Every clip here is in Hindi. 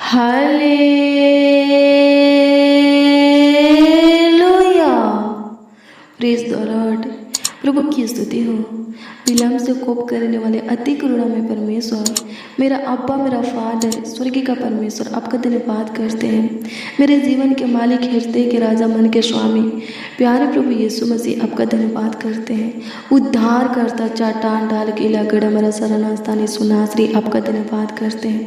हालेलुया। Praise the lord. प्रभु की स्तुति हो। विलम्ब से कोप करने वाले अति करुणामय परमेश्वर, मेरा अब्बा, मेरा फादर, स्वर्ग का परमेश्वर, आपका धन्यवाद करते हैं। मेरे जीवन के मालिक, हृदय के राजा, मन के स्वामी, प्यारे प्रभु यीशु मसीह, आपका धन्यवाद करते हैं। उद्धार करता, चाटान डाल के गढ़ मेरा शरण सुनाश्री, आपका धन्यवाद करते हैं।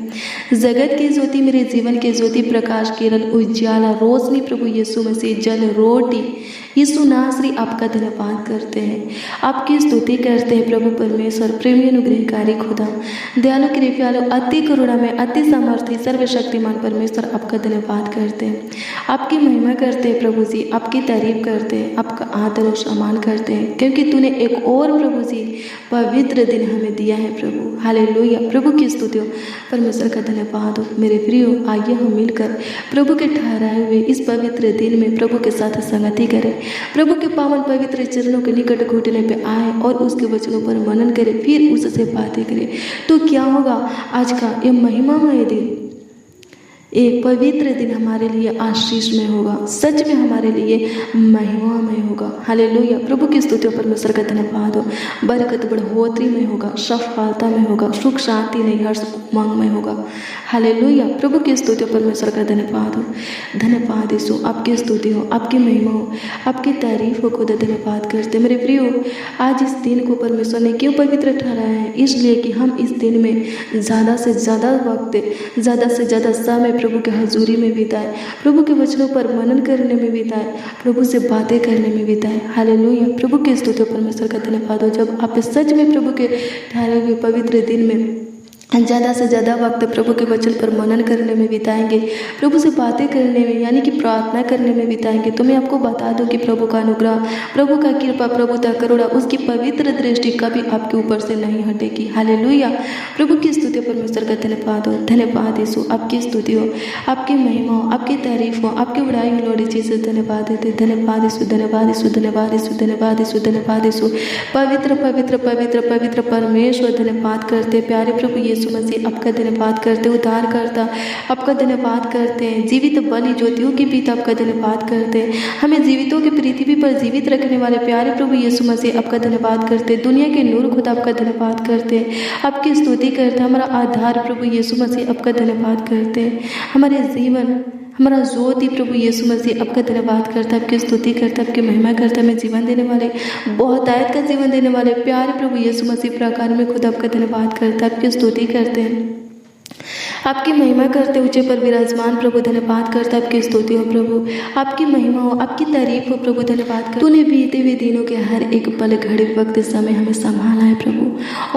जगत की ज्योति, मेरे जीवन के ज्योति, प्रकाश, किरण, उज्ज्वला, रोशनी, प्रभु यीशु मसीह, जल, रोटी, यीशु नासरी, आपका धन्यवाद करते हैं। आपकी स्तुति करते हैं प्रभु परमेश्वर, प्रेमी, अनुग्रहकारी खुदा, दयालु, कृपालु, अति करुणा में, अति सामर्थ्य, सर्वशक्तिमान परमेश्वर, आपका धन्यवाद करते हैं। आपकी महिमा करते हैं प्रभु जी, आपकी तारीफ करते हैं, आपका आदर और सम्मान करते हैं, क्योंकि तूने एक और प्रभु जी पवित्र दिन हमें दिया है प्रभु। हालेलुया। प्रभु की स्तुति हो, परमेश्वर का धन्यवाद हो। मेरे प्रियो, आइए हम मिलकर प्रभु के ठहराए हुए इस पवित्र दिन में प्रभु के साथ संगति करें। प्रभु के पावन पवित्र चरणों के निकट घुटने पे आए और उसके वचनों पर मनन करें, फिर उससे बातें करें। तो क्या होगा आज का ये महिमामय दिन, एक पवित्र दिन हमारे लिए आशीषमय होगा, सच में हमारे लिए महिमामय होगा। हालेलुया। प्रभु की स्तुति परमेश्वर का धन्यवाद हो। बरकत बढ़ोतरी में होगा, सफलता में होगा, सुख शांति नहीं, हर्ष उमंग में होगा। हालेलुया। प्रभु की स्तुति परमेश्वर का धन्यवाद हो। धन्यवाद यीशु, आपकी स्तुति हो, आपकी महिमा हो, आपकी तारीफ हो खुदा। धन्यवाद करते मेरे प्रियो, आज इस दिन को परमेश्वर ने क्यों पवित्र ठहराया है? इसलिए कि हम इस दिन में ज़्यादा से ज़्यादा वक्त, ज़्यादा से ज़्यादा समय प्रभु के हजूरी में बिताए, प्रभु के वचनों पर मनन करने में बिताए, प्रभु से बातें करने में बिताए। हालेलुया। प्रभु के स्तुति परमेश्वर का धन्यवाद हो। जब आप सच में प्रभु के ठहरे हुए पवित्र दिन में ज़्यादा से ज़्यादा वक्त प्रभु के वचन पर मनन करने में बिताएंगे, प्रभु से बातें करने में यानी कि प्रार्थना करने में बिताएंगे, तो मैं आपको बता दूं कि प्रभु का अनुग्रह, प्रभु का कृपा, प्रभु का करुणा, उसकी पवित्र दृष्टि कभी आपके ऊपर से नहीं हटेगी। हालेलुया। प्रभु की स्तुति परमेश्वर का धन्यवाद हो। धन्यवाद यीशु, आपकी स्तुति हो, आपकी महिमा हो, आपकी तारीफ हो, आपकी बड़ाई हो। लॉर्ड जीसस धन्यवाद देते। धन्यवाद यीशु, धन्यवाद यीशु, धन्यवाद यीशु, धन्यवाद यीशु, धन्यवाद यीशु। पवित्र पवित्र पवित्र पवित्र परमेश्वर धन्यवाद करते। प्यारे प्रभु यीशु मसीह, आपका धन्यवाद करते। उद्धार करता, आपका धन्यवाद करते हैं। जीवित बलि ज्योतियों के पिता, आपका धन्यवाद करते हैं। हमें जीवितों की पृथ्वी पर जीवित रखने वाले प्यारे प्रभु यीशु मसीह, आपका धन्यवाद करते। दुनिया के नूर खुदा, आपका धन्यवाद करते हैं। आपकी स्तुति करते। हमारा आधार प्रभु यीशु मसीह, आपका धन्यवाद करते हैं। हमारे जीवन, हमारा ज्योति प्रभु यीशु मसीह, आपका धन्यवाद करता है, आपकी स्तुति करता है, आपकी महिमा करता है। हमें जीवन देने वाले, बहुतायत का जीवन देने वाले प्यारे प्रभु यीशु मसीह प्रकार में खुद आपका धन्यवाद करता है, आपकी स्तुति करते हैं, आपकी महिमा करते। ऊंचे पर विराजमान प्रभु धन्यवाद करता है, आपकी स्तुति हो प्रभु, आपकी महिमा हो, आपकी तारीफ हो प्रभु। धन्यवाद कर, तूने बीते हुए दिनों के हर एक पल, घड़ी, वक्त, समय हमें संभाला है प्रभु,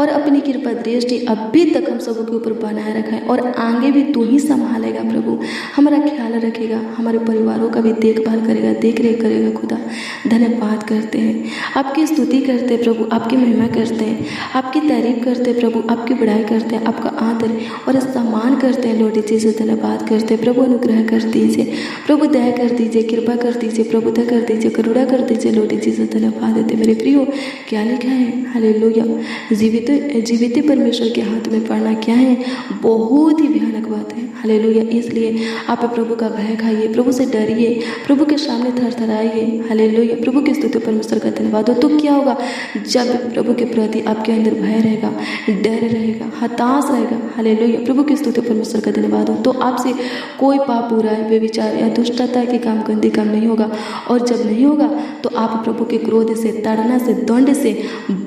और अपनी कृपा दृष्टि अभी तक हम सबों के ऊपर बनाए रखा है, और आगे भी तू ही संभालेगा प्रभु। हमारा ख्याल रखेगा, हमारे परिवारों का भी देखभाल करेगा, देख रेख करेगा खुदा। धन्यवाद करते हैं, आपकी स्तुति करते प्रभु, आपकी महिमा करते हैं, आपकी तारीफ करते प्रभु, आपकी बड़ाई करते हैं, आपका आदर और सम्मान करते हैं। लॉर्ड जीसस धन्यवाद करते। प्रभु अनुग्रह कर दीजिए, प्रभु दया कर दीजिए, कृपा कर दीजिए, प्रभुता कर दीजिए, करुणा कर दीजिए। लॉर्ड जीसस धन्यवाद देते। मेरे प्रियो, क्या लिखा है? हालेलुया। जीवित परमेश्वर के हाथ में पड़ना क्या है? बहुत ही भयानक बात है। हालेलुया। इसलिए आप प्रभु का भय खाइए, प्रभु से डरिए, प्रभु के सामने थरथराइए। हालेलुया। प्रभु की स्तुति परमेश्वर का धन्यवाद हो। तो क्या होगा? जब प्रभु के प्रति आपके अंदर भय रहेगा, डर रहेगा, हताश रहेगा। हालेलुया। प्रभु की स्तुति परमेश्वर का धन्यवाद हो। तो आपसे कोई पाप, बुराई, व्यभिचार या दुष्टता के काम, गंदे काम नहीं होगा, और जब नहीं होगा तो आप प्रभु के क्रोध से, ताड़ना से, दंड से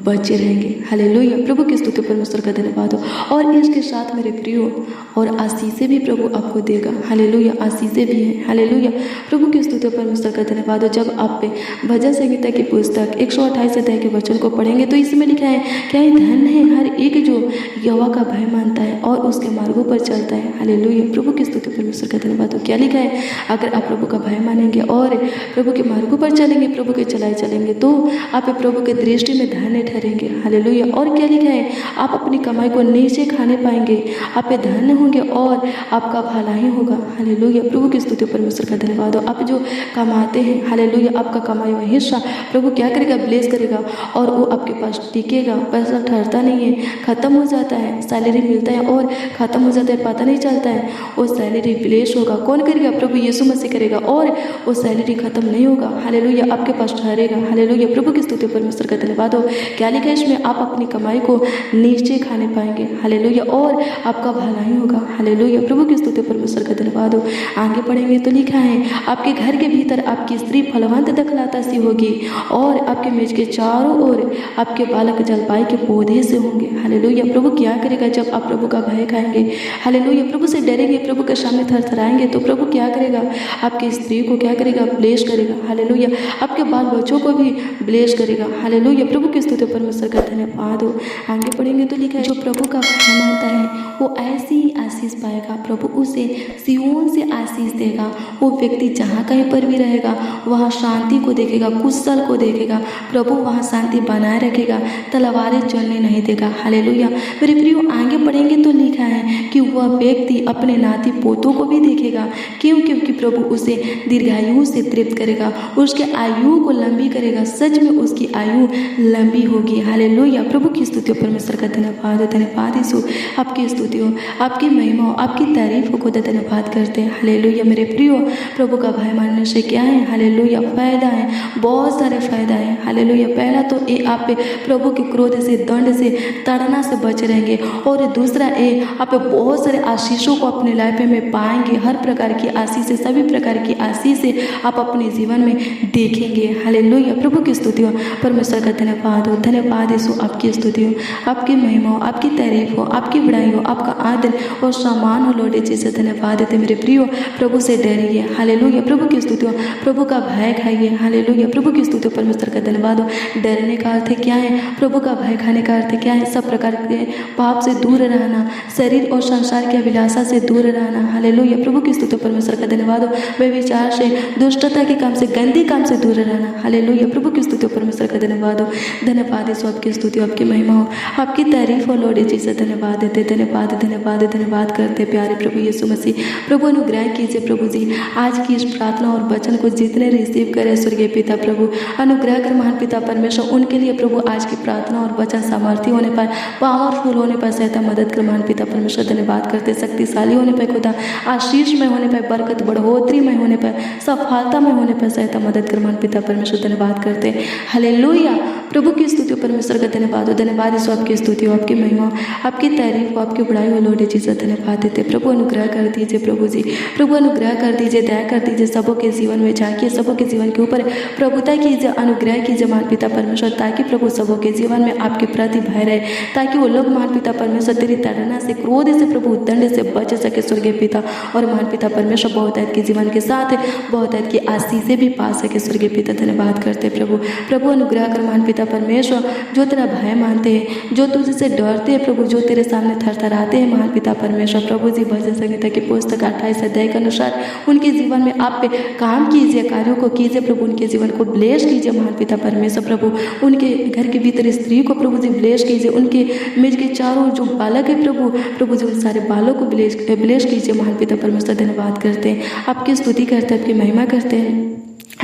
बचे रहेंगे। हालेलुया। प्रभु की स्तुति परमेश्वर का धन्यवाद हो। और इसके साथ मेरे प्रियो, और आशीषें भी प्रभु आपको देगा। हालेलुया। आशीषें भी हैं। हालेलुया। प्रभु की स्तुति परमेश्वर का धन्यवाद हो। जब आप पे भजन संहिता की पुस्तक 128 अध्याय के वचन को पढ़ेंगे तो इसमें लिखा है, क्या ही धन है हर एक जो यहोवा का भय मानता है और उसके मार्गों पर चलता है। हालेलुया। प्रभु की स्तुति परमेश्वर का धन्यवाद हो। क्या लिखा है? अगर आप प्रभु का भय मानेंगे और प्रभु के मार्गों पर चलेंगे, प्रभु के चलाए चलेंगे, तो आप प्रभु के दृष्टि में धन्य ठहरेंगे। हालेलुया। और क्या लिखा है? आप अपनी कमाई को नीचे खाने पाएंगे, आप धन्य होंगे और आपका भला ही होगा। हालेलुया, प्रभु की स्तुति परमेश्वर का धन्यवाद हो। आप जो कमाते हैं, हालेलुया, आपका कमाई हुआ हिस्सा प्रभु क्या करेगा, ब्लेस करेगा और वो आपके पास टिकेगा। पैसा ठहरता नहीं है, खत्म हो जाता है, सैलरी मिलता है और खत्म हो जाता है, पता नहीं चलता है। वो सैलरी ब्लेस होगा। कौन करेगा? प्रभु यीशु मसीह करेगा और वो सैलरी खत्म नहीं होगा। हालेलुया, आपके पास ठहरेगा। हालेलुया, प्रभु की स्तुति परमेश्वर का धन्यवाद हो। क्या लिखा है इसमें? आप अपनी कमाई को नीचे खाने पाएंगे। हालेलुया, और आपका भला ही होगा। हालेलुया, प्रभु की स्तुति परमेश्वर का धन्यवाद हो। आगे पढ़ेंगे तो लिखा है, आपके घर के भीतर आपकी स्त्री फलवंत दखलता सी होगी और आपके मेज के चारों ओर आपके बालक जलपाई के पौधे से होंगे। हालेलुया, प्रभु क्या करेगा जब आप प्रभु का भय खाएंगे? हालेलुया, प्रभु से डरेंगे, प्रभु के सामने थरथराएंगे तो प्रभु क्या करेगा? आपकी स्त्री को क्या करेगा? ब्लेस करेगा। हालेलुया, आपके बाल बच्चों को भी ब्लेस करेगा। हालेलुया, प्रभु की स्तुति परमेश्वर का धन्यवाद हो। आगे पढ़ेंगे तो लिखा है, जो प्रभु का भय मानता है वो ऐसी ही आशीष पाएगा। प्रभु उसे सिय्योन से आशीष देगा। वो व्यक्ति जहाँ कहीं पर भी रहेगा वहाँ शांति को देखेगा, कुशल को देखेगा। प्रभु वहाँ शांति बनाए रखेगा, तलवारें चलने नहीं देगा। हालेलुया, मेरे प्रियो, आगे पढ़ेंगे तो लिखा है कि वह व्यक्ति अपने नाती पोतों को भी देखेगा। क्यों? क्योंकि प्रभु उसे दीर्घायु से तृप्त करेगा, उसके आयु को लंबी करेगा। सच में उसकी आयु लंबी होगी। हालेलुया, प्रभु की स्तुति परमेश्वर का धन्यवाद। धन्यवाद यीशु, आपकी स्तुति हो, आपकी महिमा हो, आपकी तारीफ को खुद धन्यवाद करते हैं। हालेलुया, मेरे प्रियो, प्रभु का भय मानने से क्या है? हालेलुया, फायदा है, बहुत सारे फायदा है। हालेलुया, पहला तो ये आप प्रभु के क्रोध से, दंड से, ताड़ना से बच रहेंगे और दूसरा ये आप बहुत सारे आशीषों को अपने लाइफ में पाएंगे। हर प्रकार की आशीष से, सभी प्रकार की आशीष से आप अपने जीवन में देखेंगे। हालेलुया, प्रभु की स्तुति हो, परमेश्वर का धन्यवाद हो। धन्यवाद यीशु, आपकी स्तुति हो, आपकी महिमा हो, आपकी तारीफ हो, आपकी बड़ाई हो, आपका आदर और सम्मान हो। लॉर्ड जी धन्यवाद देते मेरे प्रियो, प्रभु से डरिए। हालेलुया, प्रभु की स्तुति हो, प्रभु का भय खाइए। हालेलुया, प्रभु की स्तुति हो, परमेश्वर का धन्यवाद हो। डरने का अर्थ क्या है? प्रभु का भय खाने का अर्थ क्या है? सब प्रकार के पाप से दूर रहना, शरीर और संसार की अभिलाषा से दूर रहना। हालेलुया, प्रभु की स्तुति हो, परमेश्वर का धन्यवाद हो। व्यभिचार से, दुष्टता के काम से, गंदे काम से दूर रहना। हालेलुया, प्रभु की स्तुति हो, परमेश्वर का धन्यवाद हो। धन्यवाद यीशु, आपकी स्तुति हो, आपकी महिमा हो, आपकी तारीफ हो। लॉर्ड जी से धन्यवाद देते, धन्यवाद धन्यवाद धन्यवाद करते प्यारे प्रभु यीशु मसीह। प्रभु अनुग्रह कीजिए प्रभु जी, आज की इस प्रार्थना और वचन को जितने रिसीव करे स्वर्गीय पिता प्रभु अनुग्रह कर महान पिता परमेश्वर, उनके लिए प्रभु आज की प्रार्थना और वचन सामर्थ्य होने पर, पावरफुल होने पर सहायता मदद कर महान पिता परमेश्वर। धन्यवाद करते, शक्तिशाली होने पर खुदा, आशीष में होने पर, बरकत बढ़ोतरी में होने पर, सफलता में होने पर सहायता मदद कर महान पिता परमेश्वर। धन्यवाद करते, हालेलुया, प्रभु की स्तुति हो, परमेश्वर का धन्यवाद हो। धन्यवाद यीशु, आपकी स्तुति हो, आपकी महिमा, आपकी तारीफ हो, आपकी बड़ाई हो। लॉर्ड जी से धन्यवाद देते, प्रभु अनुग्रह कर दीजिए प्रभु जी, प्रभु अनुग्रह कर दीजिए, दया कर दीजिए, सबों के जीवन में झांकिए, सबों के जीवन के ऊपर प्रभुता कीजिए, अनुग्रह कीजिए महान पिता परमेश्वर, ताकि प्रभु सबों के जीवन में आपके प्रति भय रहे, ताकि वो लोग महान पिता परमेश्वर तेरी ताड़ना से, क्रोध से, प्रभु दंड से बच सके स्वर्गीय पिता। और महान पिता परमेश्वर बहुतायत के जीवन के साथ बहुतायत की आशीषें भी पा सके स्वर्गीय पिता। धन्यवाद करते प्रभु, प्रभु अनुग्रह कर महान पिता परमेश्वर, जो तेरा भय मानते हैं, जो तुझसे डरते हैं प्रभु, जो तेरे सामने थरथराते हैं महान पिता परमेश्वर, प्रभु जी भजन संहिता की पुस्तक 28 अध्याय के अनुसार उनके जीवन में आप पे काम कीजिए, कार्यों को कीजिए प्रभु, उनके जीवन को ब्लेस कीजिए महान पिता परमेश्वर। प्रभु उनके घर के भीतर स्त्री को प्रभु जी ब्लेस कीजिए, उनके मेज के चारों जो बालक है प्रभु, प्रभु जी उन सारे बालों को ब्लेस कीजिए महान पिता परमेश्वर। धन्यवाद करते हैं, आपकी स्तुति करते हैं, आपकी महिमा करते हैं,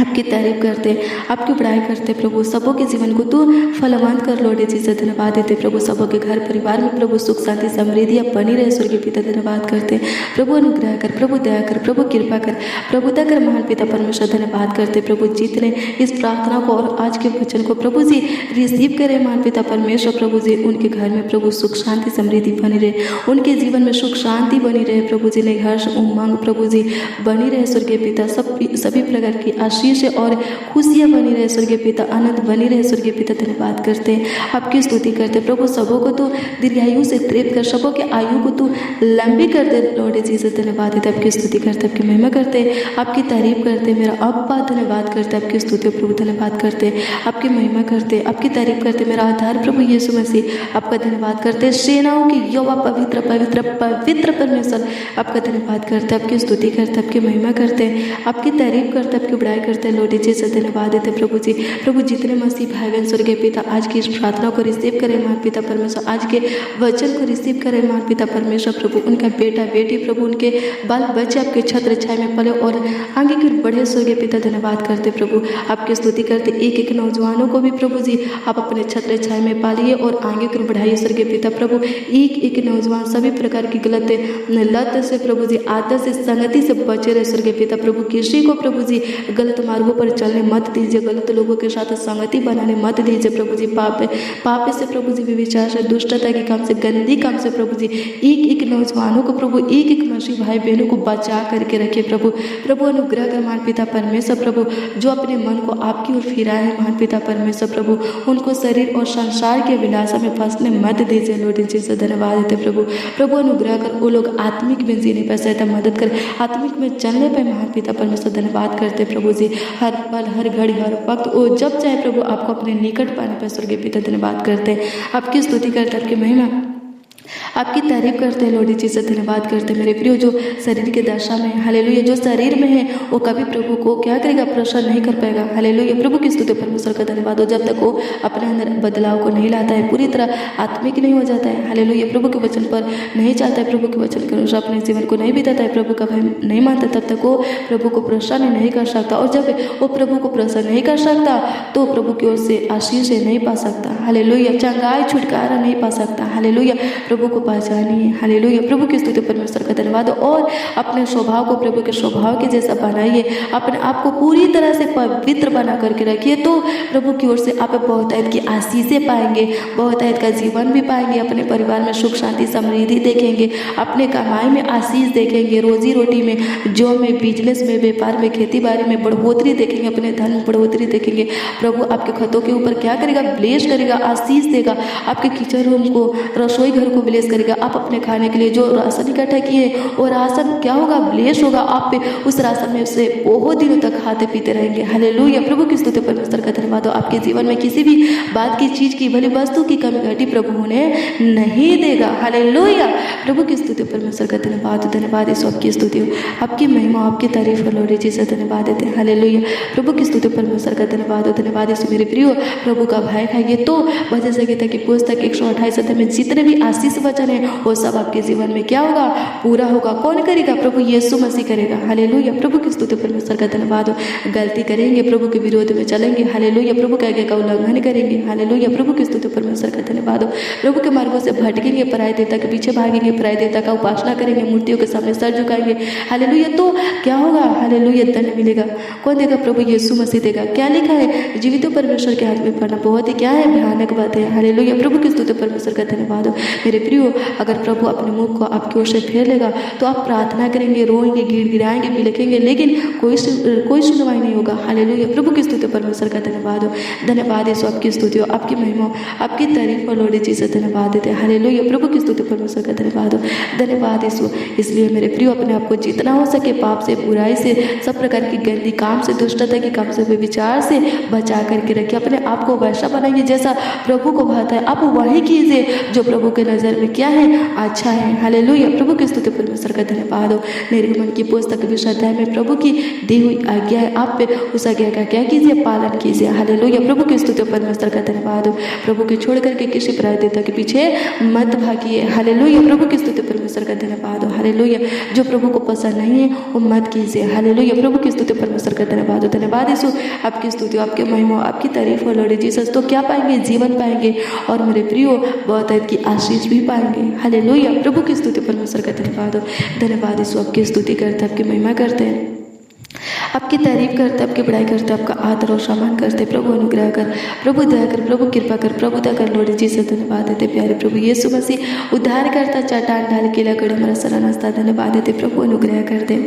आपकी तारीफ करते, आपकी बड़ाई करते प्रभु। सबों के जीवन को तू फलवंत कर लॉर्ड जी से धन्यवाद देते प्रभु। सबों के घर परिवार में प्रभु सुख शांति समृद्धि बनी रहे स्वर्गीय पिता। धन्यवाद करते प्रभु, अनुग्रह कर प्रभु, दया कर प्रभु, कृपा कर प्रभुता कर महान पिता परमेश्वर। धन्यवाद करते प्रभु, जितने इस प्रार्थना को और आज के वचन को प्रभु जी रिसीव करें महान पिता परमेश्वर, प्रभु जी उनके घर में प्रभु सुख शांति समृद्धि बनी रहे, उनके जीवन में सुख शांति बनी रहे प्रभु जी, ने हर्ष उमंग प्रभु जी बनी रहे स्वर्गीय पिता। सभी प्रकार की आशीष और खुशियाँ बनी रहे स्वर्गीय पिता, आनंद बनी रहे स्वर्गीय पिता। धन्यवाद करते हैं, आपकी स्तुति करते प्रभु। सबों को तो दीर्घायु से तृप्त कर, सबों के आयु को तो लंबी कर दे लॉर्ड जी से। धन्यवाद देते, आपकी स्तुति करते, आपकी महिमा करते, आपकी तारीफ करते, मेरा अब्बा धन्यवाद करते, आपकी स्तुति प्रभु। धन्यवाद करते, आपकी महिमा करते, आपकी तारीफ करते, मेरा आधार प्रभु यीशु मसीह आपका धन्यवाद करते। सेनाओं की यहोवा पवित्र पवित्र पवित्र परमेश्वर आपका धन्यवाद करते, आपकी स्तुति करते, आपकी महिमा करते, आपकी तारीफ करते, आपकी बड़ाई करते करते हैं लॉर्ड जीसस, धन्यवाद देते हैं प्रभु जी। प्रभु जितने मसीह भाई बहन स्वर्गीय पिता आज की इस प्रार्थना को रिसीव करें महान पिता परमेश्वर, आज के वचन को रिसीव करें महान पिता परमेश्वर। प्रभु उनका बेटा बेटी प्रभु उनके बाल बच्चे आपके छत्र छाया में पले और आगे की बढ़े स्वर्गीय पिता, धन्यवाद करते प्रभु, आपकी स्तुति करते। एक एक नौजवानों को भी प्रभु जी आप अपने छत्र छाया में पालिए और आगे की बढ़ाइए स्वर्गीय पिता। प्रभु एक एक नौजवान सभी प्रकार की गलत लत से प्रभु जी, आदत से, संगति से बचे रहे स्वर्गीय पिता। प्रभु किसी को प्रभु जी गलत मार्गों पर चलने मत दीजिए, गलत लोगों के साथ संगति बनाने मत दीजिए प्रभु जी। पाप से प्रभु जी, विचार से, दुष्टता के काम से, गंदी काम से प्रभु जी एक एक नौजवानों को प्रभु, एक एक मसीह भाई बहनों को बचा करके रखिए प्रभु। प्रभु अनुग्रह कर महान पिता परमेश्वर प्रभु, जो अपने मन को आपकी ओर फिराए हैं महान पिता परमेश्वर प्रभु, उनको शरीर और संसार के विलासा में फंसने मत दीजिए लॉर्ड जीसस, धन्यवाद देते प्रभु। प्रभु अनुग्रह कर वो लोग आत्मिक में जीने पर सहायता मदद कर, आत्मिक में चलने पर महान पिता परमेश्वर, धन्यवाद करते प्रभु जी। हर पल, हर घड़ी, हर वक्त वो जब चाहे प्रभु आपको अपने निकट पाने पर स्वर्गीय पिता, धन्यवाद करते हैं, आपकी स्तुति करते, आपकी महिमा, आपकी तारीफ करते हैं लॉर्ड जीसस, धन्यवाद करते हैं मेरे प्रियो। जो शरीर के दशा में हालेलुया, जो शरीर में है वो कभी प्रभु को क्या करेगा, प्रसन्न नहीं कर पाएगा। हालेलुया, प्रभु की स्तुति परमेश्वर का धन्यवाद हो, जब तक वो अपने अंदर बदलाव को नहीं लाता है, पूरी तरह आत्मिक नहीं हो जाता है। हालेलुया, प्रभु के वचन पर नहीं चाहता है, प्रभु के वचन के अनुसार अपने जीवन को नहीं बिताता है, प्रभु का भय नहीं मानता, तब तक वो प्रभु को प्रसन्न नहीं कर सकता। और जब वो प्रभु को प्रसन्न नहीं कर सकता तो प्रभु की ओर से आशीष नहीं पा सकता। हालेलुया, चंगाई छुटकारा नहीं पा सकता। हालेलुया, प्रभु को पहचानिए। हालेलुया, प्रभु की स्तुति परमेश्वर का धन्यवाद। और अपने स्वभाव को प्रभु के स्वभाव के जैसा बनाइए, अपने आप को पूरी तरह से पवित्र बना करके रखिए, तो प्रभु की ओर से आप बहुतायत की आशीषें पाएंगे, बहुतायत का जीवन भी पाएंगे, अपने परिवार में सुख शांति समृद्धि देखेंगे, अपने कमाई में आशीष देखेंगे, रोजी रोटी में, जॉब में, बिजनेस में, व्यापार में, खेती बाड़ी में बढ़ोतरी देखेंगे, अपने धन में बढ़ोतरी देखेंगे। प्रभु आपके खतों के ऊपर क्या करेगा, ब्लेस करेगा, आशीष देगा। आपके किचन रूम को, रसोई घर को ब्लेस करेगा। आप अपने खाने के लिए जो राशन इकट्ठा किए और राशन क्या होगा, ब्लेस होगा आप पे, उस राशन में से बहुत दिनों तक खाते पीते रहेंगे। हालेलुया, प्रभु की स्तुति परमेश्वर का धन्यवाद हो। आपके जीवन में किसी भी बात की, चीज की, भली वस्तु की कमी घटी प्रभु होने नहीं देगा। हालेलुया, प्रभु की स्तुति परमेश्वर का धन्यवाद, धन्यवाद यीशु, आपकी स्तुति हो, आपकी महिमा, आपकी तारीफ हो लॉर्ड जीसस, धन्यवाद देते हैं। हालेलुया, प्रभु की स्तुति परमेश्वर का धन्यवाद हो, धन्यवाद यीशु मेरे प्रियो। प्रभु का भय खाइए तो वजह से कहता है कि पुस्तक 128 अध्याय में जितने भी आशीष वचन है वो सब आपके जीवन में क्या होगा, पूरा होगा। कौन करेगा, प्रभु यीशु मसीह करेगा। हालेलुया, प्रभु की स्तुति परमेश्वर का धन्यवाद हो। गलती करेंगे, प्रभु के विरोध में चलेंगे। हालेलुया, प्रभु के आज्ञा का उल्लंघन करेंगे। हालेलुया, प्रभु की स्तुति परमेश्वर का धन्यवाद हो। प्रभु के मार्गों से भटकेंगे, पराय देवता के पीछे भागेंगे, पराय देवता का उपासना करेंगे, मूर्तियों के सामने सर झुकाएंगे। हालेलुया, तो क्या होगा, हालेलुया, दंड मिलेगा। कौन देगा, प्रभु यीशु मसीह देगा। क्या लिखा है, जीवित परमेश्वर के हाथ में पढ़ना बहुत ही क्या है, भयानक बात है। हालेलुया, प्रभु की स्तुति परमेश्वर का धन्यवाद हो। मेरे प्रियो, अगर प्रभु अपने मुख को आपकी ओर से फेर लेगा तो आप प्रार्थना करेंगे, रोएंगे, गिड़गिड़ाएंगे, बिलखेंगे, लेकिन कोई सुनवाई नहीं होगा। हालेलुया, प्रभु की स्तुति परमेश्वर का धन्यवाद हो। धन्यवाद यीशु, आपकी स्तुति हो, आपकी महिमा, आपकी तारीफ हो लॉर्ड जीसस, धन्यवाद देते हैं। हालेलुया, प्रभु की स्तुति परमेश्वर का धन्यवाद हो, धन्यवाद यीशु। इसलिए मेरे प्रियो, अपने आप को जितना हो सके पाप से, बुराई से, सब प्रकार की गंदी काम से, दुष्टता के काम से, विचार से बचा करके रखिए। अपने आप को वैसा बनाइए जैसा प्रभु को भाता है। आप वही कीजिए जो प्रभु के नजर में क्या है, अच्छा है। हालेलुया, प्रभु की स्तुति परमेश्वर का धन्यवाद हो। निर्गमन की पुस्तक 20 अध्याय में प्रभु की दी हुई आज्ञा है, आप पे उस आज्ञा का क्या कीजिए, पालन कीजिए। हालेलुया, प्रभु की स्तुति परमेश्वर का धन्यवाद हो। प्रभु के छोड़ करके किसी पराय देवता के पीछे मत भागिए। हालेलुया, प्रभु की स्तुति परमेश्वर का धन्यवाद हो। हालेलुया, जो प्रभु को पसंद नहीं है वो मत कीजिए। हालेलुया, प्रभु की स्तुति परमेश्वर का धन्यवाद हो। धन्यवाद यीशु, आपकी स्तुति, आपके महिमा, आपकी तारीफ हो लॉर्ड जीसस। तो क्या पाएंगे, जीवन पाएंगे, और मेरे प्रियो बहुतायत की आशीष भी पाएंगे। हालेलुया, प्रभु की स्तुति परमेश्वर का धन्यवाद हो। धन्यवाद यीशु, आपकी स्तुति करते हैं, आपकी महिमा करते हैं, आपकी तारीफ करते, आपकी बड़ाई करते, आपका आदर और सम्मान करते। प्रभु अनुग्रह कर, प्रभु दया कर, प्रभु कृपा कर, प्रभु दया कर लॉर्ड जीसस, धन्यवाद देते प्यारे प्रभु यीशु मसीह। उद्धार करता, चट्टान ढाल किला गढ़ हमारा शरण स्था, धन्यवाद देते। प्रभु अनुग्रह कर दे,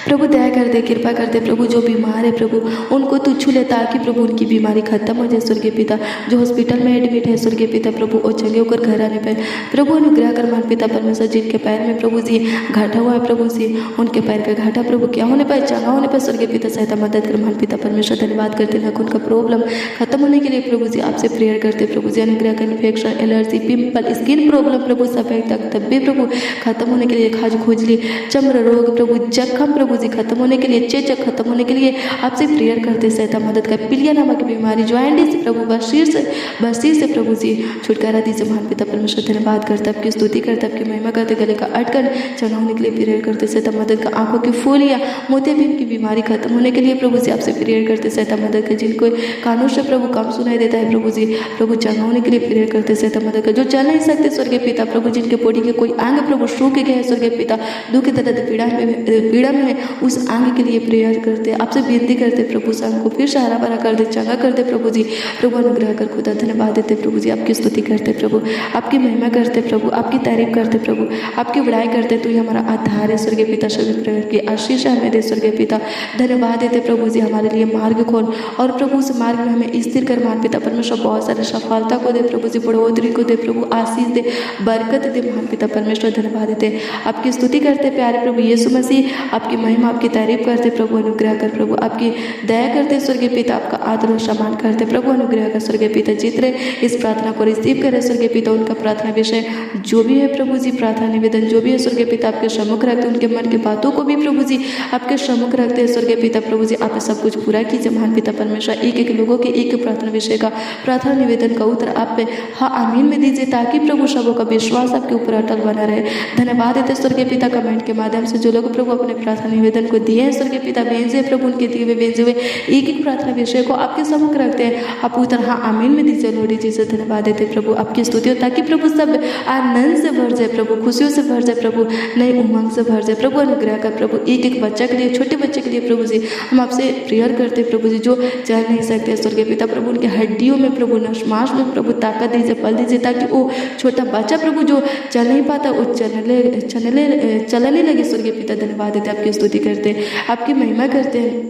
प्रभु दया कर दे, कृपा कर दे। प्रभु जो बीमार है प्रभु उनको तू छू ले, ताकि प्रभु उनकी बीमारी खत्म हो जाए स्वर्गीय पिता। जो हॉस्पिटल में एडमिट है स्वर्गीय पिता प्रभु वो चंगे होकर घर आने पाए। प्रभु अनुग्रह कर मान पिता परमेश्वर, जिनके पैर में प्रभु जी घाटा हुआ है प्रभु जी, उनके पैर का घाटा प्रभु क्या होने पाए, चंगा होने पाए स्वर्गीय पिता। सहायता मदद कर मान पिता परमेश्वर। धन्यवाद करते हैं उनका प्रॉब्लम खत्म होने के लिए प्रभु जी आपसे प्रेयर करते प्रभु जी। अनुग्रह कर, infection, allergy, pimple, skin problem प्रभु सफेद तक तब भी प्रभु खत्म होने के लिए, खाज खोजली, चमड़ रोग प्रभु, जख्म प्रभु प्रभु जी खत्म होने के लिए, चेचक खत्म होने के लिए आपसे प्रेयर करते सहायता मदद कर। पीलिया नामक बीमारी, जॉइंटिस प्रभु बशीर से प्रभु जी छुटकारा दीजिए महान पिता परमेश्वर। धन्यवाद करते आपकी स्तुति करते आपकी महिमा करते। गले का अटकन चंगा होने के लिए प्रेयर करते सहायता मदद का। आंखों की फूलिया मोतियाबिंद की बीमारी खत्म होने के लिए प्रभु जी आपसे प्रेयर करते सहायता मदद कर। जिनको कानों से प्रभु कम सुनाई देता है प्रभु जी, प्रभु चंगा होने के लिए प्रेयर करते सहायता मदद कर। जो चल नहीं सकते स्वर्गीय पिता प्रभु, जिनके बॉडी के कोई अंग प्रभु सूख गए हैं स्वर्गीय पिता, दुख दर्द पीड़ा में है, उस अंग के लिए प्रेयर करते आपसे विनती करते प्रभु। संग को फिर से हरा भरा कर दे, चंगा कर दे प्रभु जी। प्रभु अनुग्रह कर खुदा धन्यवाद देते प्रभु जी, आपकी स्तुति करते प्रभु, आपकी महिमा करते प्रभु, आपकी तारीफ करते प्रभु, आपकी बड़ाई करते। तू ही हमारा आधार है स्वर्गीय पिता, सभी प्रकार की आशीष हमें दे स्वर्गीय पिता। धन्यवाद देते प्रभु जी, हमारे लिए मार्ग खोल और प्रभु उस मार्ग में हमें स्थिर कर महान पिता परमेश्वर। बहुत सारे सफलता को दे प्रभु जी, बढ़ोतरी को दे प्रभु, आशीष दे, बरकत दे महान पिता परमेश्वर। धन्यवाद देते, आपकी स्तुति करते प्यारे प्रभु यीशु मसीह, आपकी महिमा आपकी तारीफ करते प्रभु। अनुग्रह कर प्रभु, आपकी दया करते स्वर्गीय पिता, आपका आदर और सम्मान करते प्रभु। अनुग्रह कर स्वर्गीय पिता, जितने इस प्रार्थना को रिसीव करे स्वर्गीय पिता, उनका प्रार्थना विषय जो भी है प्रभु जी, प्रार्थना निवेदन जो भी है स्वर्गीय पिता आपके सम्मुख रखते, उनके मन की बातों को भी प्रभु जी आपके सम्मुख रखते हैं स्वर्गीय पिता प्रभु जी। आप सब कुछ पूरा कीजिए महान पिता परमेश्वर। एक एक लोगों के एक प्रार्थना विषय का प्रार्थना निवेदन का उत्तर आप पे हाँ आमीन में दीजिए, ताकि प्रभु सबों का विश्वास आपके ऊपर अटल बना रहे। धन्यवाद देते स्वर्गीय पिता, कमेंट के माध्यम से जो लोग प्रभु अपने प्रार्थना निवेदन को दिए हैं स्वर्गीय पिता, भेजे प्रभु उनके दिए हुए भेजे हुए एक एक प्रार्थना विषय को आपके सम्मुख रखते हैं, आप उत्तर हाँ आमीन में दीजिए लॉर्ड जीसस। धन्यवाद देते प्रभु, आपकी स्तुति हो ताकि प्रभु सब आनंद से भर जाए प्रभु, खुशियों से भर जाए प्रभु, नई उमंग से भर जाए प्रभु। अनुग्रह कर प्रभु, एक एक बच्चा के लिए, छोटे बच्चे के लिए प्रभु जी हम आपसे प्रेयर करते प्रभु जी, जो चल नहीं सकते स्वर्गीय पिता प्रभु, उनके हड्डियों में प्रभु नसमास में प्रभु ताकत दीजिए, बल दीजिए, ताकि वो छोटा बच्चा प्रभु जो चल नहीं पाता वो चलने लगे स्वर्गीय पिता। धन्यवाद देते, आपकी स्तुति करते, आपकी महिमा करते हैं,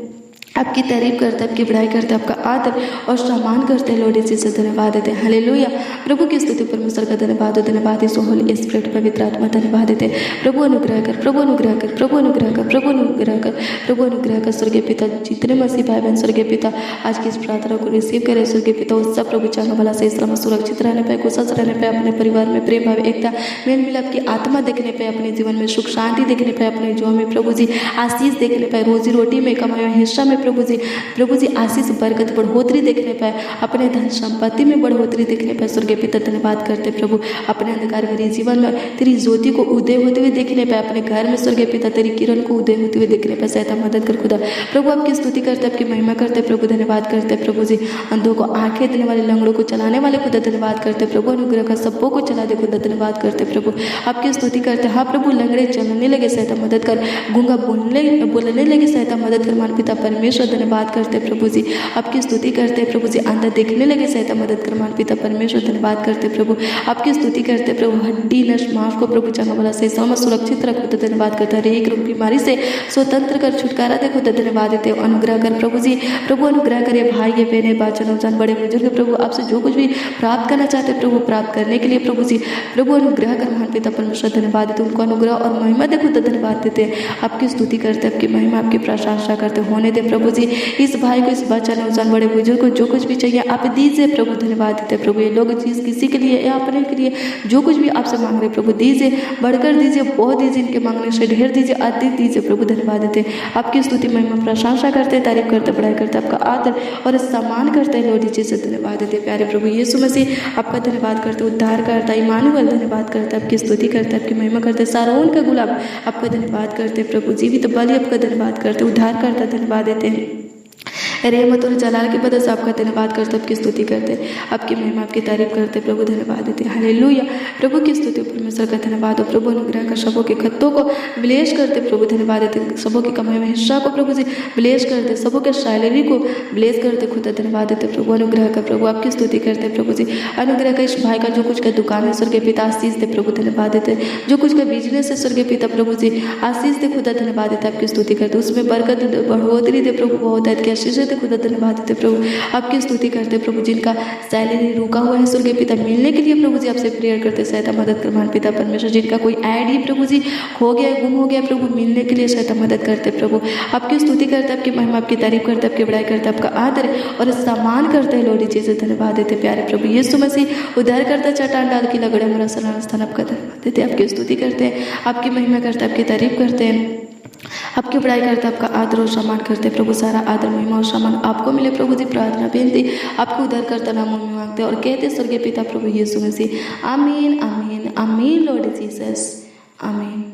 आपकी तारीफ करते, आपकी बड़ाई करते, आपका आदर और सम्मान करते हैं लॉर्ड जीसस। धन्यवाद देते हैं, हालेलुया प्रभु की स्तुति परमेश्वर का धन्यवाद हो। धन्यवाद है होली स्पिरिट पवित्र आत्मा, धन्यवाद देते हैं प्रभु। अनुग्रह कर प्रभु, अनुग्रह कर प्रभु, अनुग्रह कर प्रभु, अनुग्रह कर प्रभु, अनुग्रह कर स्वर्गीय पिता। जितने मसीह भाई बहन स्वर्गीय पिता आज की इस प्रार्थना को रिसीव करें स्वर्गीय पिता, उस सब प्रभु चांगा भला सही सलामत सुरक्षित रहने पाए, कुशल रहने पाए, अपने परिवार में प्रेम भाव एकता मेल मिलाप की आत्मा देखने पाए, अपने जीवन में सुख शांति देखने पाए, अपने जीवन में प्रभु जी आशीष देखने पाए, रोजी रोटी में कमाए हिस्सा में प्रभु जी आशीष बरकत बढ़ोतरी देखने पाए, अपने धन संपत्ति में बढ़ोतरी देखने पाए स्वर्गीय पिता। धन्यवाद करते प्रभु, अपने अंधकार भरे जीवन में तेरी ज्योति को उदय होते हुए देखने पाए, अपने घर में स्वर्गीय पिता तेरी किरण को उदय होते हुए देखने पाए। सहायता मदद कर खुदा प्रभु, आपकी स्तुति करते, आपकी महिमा करते प्रभु। धन्यवाद करते प्रभु जी, अंधों को आंखें देने वाले, लंगड़ों को चलाने वाले खुदा धन्यवाद करते प्रभु। अनुग्रह का सबों को चला दे खुदा, धन्यवाद करते प्रभु, आपकी स्तुति करते। हाँ प्रभु, लंगड़े चलने लगे सहायता मदद कर, गूंगा बोलने लगे सहायता मदद कर मान पिता परमेश्वर। धन्यवाद करते प्रभु जी, आपकी स्तुति करते प्रभु जी, अंदर देखने लगे सहायता मदद कर मान पिता परमेश्वर। धन्यवाद करते प्रभु, आपकी स्तुति करते प्रभु, हड्डी नस मांस को प्रभु चंगा भला से सलामत सुरक्षित रखो तो धन्यवाद करते, हर एक रोग बीमारी से स्वतंत्र कर छुटकारा देखो तो धन्यवाद देते। अनुग्रह कर प्रभु जी, प्रभु अनुग्रह करे भाई ये बहने बाचन उजान बड़े बुजुर्ग प्रभु, आपसे जो कुछ भी प्राप्त करना चाहते प्रभु प्राप्त करने के लिए प्रभु जी प्रभु अनुग्रह कर महान पिता परमेश्वर। धन्यवाद देते, उनको अनुग्रह और महिमा देखो तो धन्यवाद देते, आपकी स्तुति करते, आपकी महिमा आपकी प्रशंसा करते होने दे प्रभु जी। इस भाई को, इस बच्चन उजान बड़े बुजुर्ग को जो कुछ भी चाहिए आप दीजिए प्रभु। धन्यवाद देते प्रभु, ये लोग चीज़ किसी के लिए या अपने के लिए जो कुछ भी आपसे मांग रहे प्रभु दीजिए, बढ़कर दीजिए, बहुत दीजिए, इनके मांगने से ढेर दीजिए, अधिक दीजिए प्रभु। धन्यवाद देते, आपकी स्तुति महिमा प्रशंसा करते, तारीफ करते, बड़ाई करते, आपका आदर और सम्मान करते हैं लॉर्ड जीसस। धन्यवाद देते प्यारे प्रभु यीशु मसीह, आपका धन्यवाद करते, उद्धार करता इमानुएल धन्यवाद करते, आपकी स्तुति करते, आपकी महिमा करते, सारोन का गुलाब आपका धन्यवाद करते प्रभु, जीवित बलि आपका धन्यवाद करते, उद्धार करता धन्यवाद देते हैं, रहमत और जलाल की वजह से आपका धन्यवाद करते, आपकी स्तुति करते, आपकी महिमा आपकी तारीफ करते प्रभु। धन्यवाद देते, हालेलुया प्रभु की स्तुति परमेश्वर का धन्यवाद हो प्रभु। अनुग्रह कर सबों के खत्तों को विलेश करते प्रभु। धन्यवाद देते, सबों की कमाई में हिस्सा को प्रभु जी विलेश करते, सबों के सैलरी को विलेश करते खुदा। धन्यवाद देते प्रभु, अनुग्रह कर प्रभु, आपकी स्तुति करते प्रभु जी। अनुग्रह का इस भाई का जो कुछ का दुकान है स्वर्गीय पिता आशीष दे प्रभु। धन्यवाद देते, जो कुछ का बिजनेस है स्वर्गीय पिता प्रभु जी आशीष दे खुदा। धन्यवाद देते, आपकी स्तुति करते, उसमें बरकत बढ़ोतरी दे प्रभु, बहुत है आशीष देते खुदा। धन्यवाद देते प्रभु, आपकी स्तुति करते प्रभु, जिनका सैलरी रुका हुआ है स्वर्गीय पिता मिलने के लिए प्रभु जी आपसे प्रेयर करते, सहायता मदद कर मान पिता परमेश्वर। जिनका कोई आईडी प्रभु जी खो गया गुम हो गया प्रभु मिलने के लिए सहायता मदद करते प्रभु, आपकी स्तुति करते, आपकी महिमा आपकी तारीफ करते, आपकी बड़ाई करते, आपका आदर और सम्मान करते हैं लॉर्ड जीसस। धन्यवाद देते प्यारे प्रभु यीशु मसीह, उद्धार करता चट्टान डाल की लगड़े हमारा सलाम स्थान आपका धन्यवाद देते, आपकी स्तुति करते हैं, आपकी महिमा करते, आपकी तारीफ करते हैं, आपकी बड़ाई करते, आपका आदर और सम्मान करते प्रभु। सारा आदर महिमा और सम्मान आपको मिले प्रभु जी। प्रार्थना बेनती आपको उद्धार करता नामों में मांगते और कहते स्वर्गीय पिता प्रभु यीशु मसीह, आमीन आमीन आमीन। लॉर्ड जीसस, आमीन।